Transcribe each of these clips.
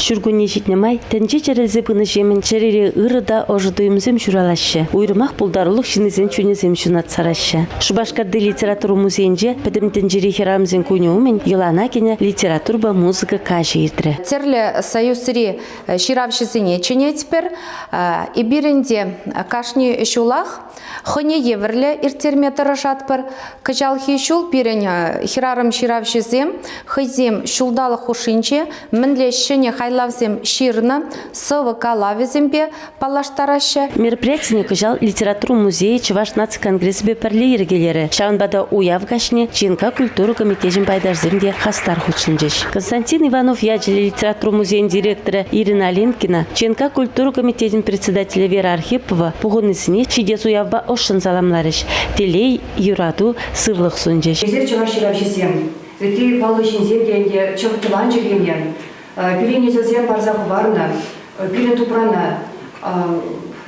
Шүргүнне житнемай, тенче черелзе пыны жемін черере ырыда ожыдуымзем жүралашы. Уйрымақ пулдарылық жинызен чөнезем жунат сарашы. Шубашкарды литературу музейінже пөдімтен жері херамзен көнеумен елана кене литературба музыка кажы ирдірі. Терлі союзыри ширавшызыне ченетпер, и бирінде кашни шулах, хыне еверлі иртерметрі жатпыр, кыжалхи шул бирен хирарым ширавшызем, хызем шулдалы хушинче, мінлешіне хайлавзем ширны, сывы калавизембе палаштарашы. Мероприятие кыжал литературу музея Чуваш нацконгресс беперлі ергелері. Шаунбада уяв гашне Ченка культуру комитежін пайдажземде хастар худшынжеш. Константин Иванов яджели литературу музейн директора Ирина Ленкина, Ченка культуру комитетин председателя Вера Архипова пугунысыне чидес уявба ошын заламларыш. Телей юраду сывлық сунжеш. Езер Чуваш ширавшызем, өте балышынзем денге чылтылан жергенен, пирен езілзем барзағы барына, пирен тупрана,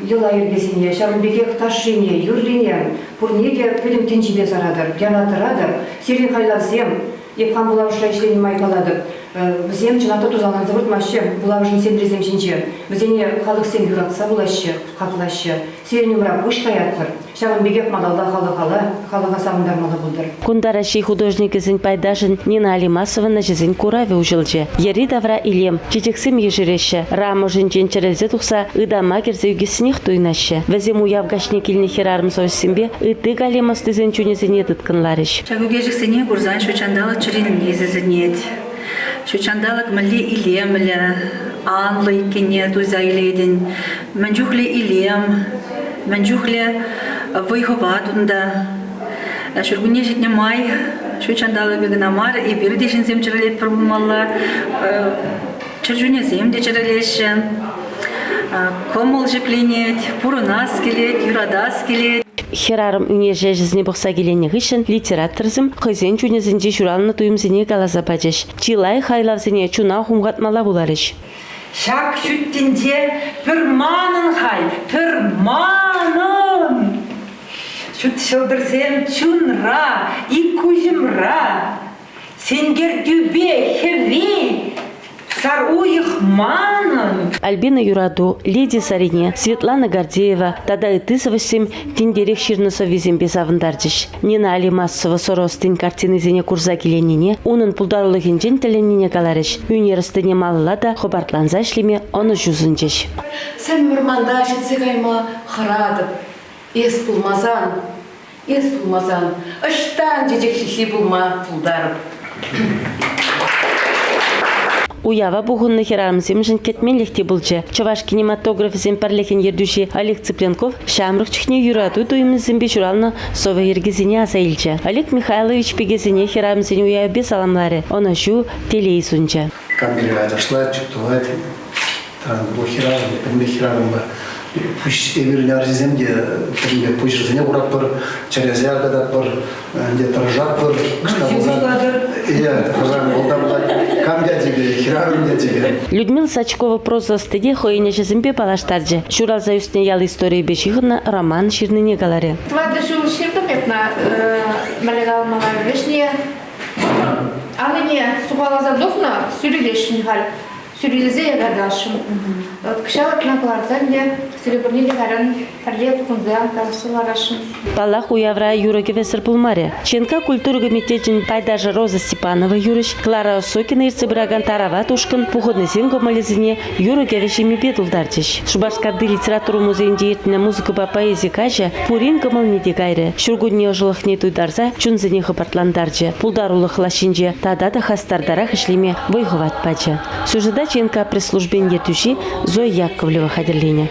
ела ергесіне, шарынбеге қташыне, юрленен, пурнеге пөдім тенчебе зарадыр, янатырадыр, серен хайлавзем, епқан бұлавышра ішлені майкаладыр. Бізем жыната тузалан завод машы, бұлавышын сендрезем жинче, бізене халық сен юратса бұлашы, қапылашы, серен умра бұш қаяттыр, шағын бегеп малалда халыға сағындар малы бұлдыр. Кундараши художник ізін пайдашын Нина Алимасована жізін кураве ұжылжы. Ери давра илем, чечексім ежіреші, рамы жынчен черезе тұқса, ыдама керзе үгесінех туйнашы. Візем уяв гашне келіне херарым соусымбе, ыты галемас тізін чөнезіне тұткынларыш. Чагугежіксіне бұрзан шучандалық чырын езізінет. Шучандалық мүлі илемілі, анлы икене туза илейдін, мәнжухлі илем, мәнжухлі вайховатунда. Шүргүнне жетне май, шучандалық гынамар, и бердешін зем чырылет бір бұлмалла, чыржуне зем де чырылеші, комыл жекленет, пурынас келет, юрадас келет. Херарым үнеже жізіне бұқса келені ғышын литераторзым қызен чөнезінде жүралыны туымзіне қалаза бәдеш. Чилай хайлавзіне чуна хумғатмала бұларыш. Шак шүттінде бір манын хай, бір манын. Шүт шылдырсен чунра, икужымра, сенгер дүбе, хеве. Альбина Юраду, Лидия Сарине, Светлана Гордеева, Тада Итысовасим, Тиндерек Ширносов визембе завындардыш. Нина Алимасова соростын картины зене курза келенине, унын пулдарулығын жен теленіне каларыш. Университетіне малылада хобартланза ішлеме оны жүзінжеш. Сән мұрманда жетсе қайма қырадып, ес бұлмазан, ұштан жежекшіші бұлма пулдарып. Уява бұғынны херарымзем жын кетмен лехте бұлчы. Чуваш кинематографизем парлехен ердуші Олег Цыпленков шамрық чүхне юраду дуйымызымбе журалны сова ергезіне азайлчы. Олег Михайлович пегезіне херарымзен уявбе саламлары. Она жу телей сунчы. Камбирға дашла, чүктуғат, бұл херарым, пәнбе херарым ба. Пүш әбіріне арзеземде, пәнбе пүш рызыне ұрап бір, чәрезе ағадап бір, тұржап бір, Людмила Сачкова проза стыде хойне жезімбе палаштарджы. Шурал за үстіне ялы истории бешіғына роман ширныне галары. Твады шул ширдым епна мәлегал мағар вешне. Алыне суғалаза дұқна сүрілешін хал. Сүрілізе егардашым. Кышалы кінақлардан не сүребірнеге ғаран парлет құнзан тарсыларашым. Палах уявра юроге весір пулмаре. Ченка культуры комитетін пайдажы Роза Степанова юрыш, Клара Осокина ирцебіраган тарава тушкын пуходны сен комалезіне юроге вешіме бедулдардыш. Шубашкарды литературу музейінде ертіне музыка ба поэзия кажа пурин комалнеде гайры. Шүргүнне ожылық не туйдарза чунзыне хыпартландарджы. Пулдарулық лашинже тада хастардарах ішлеме бойғыват пачы. Сюжета Ченка пресс-службен ертуші Зоя Яковлева хадерлене.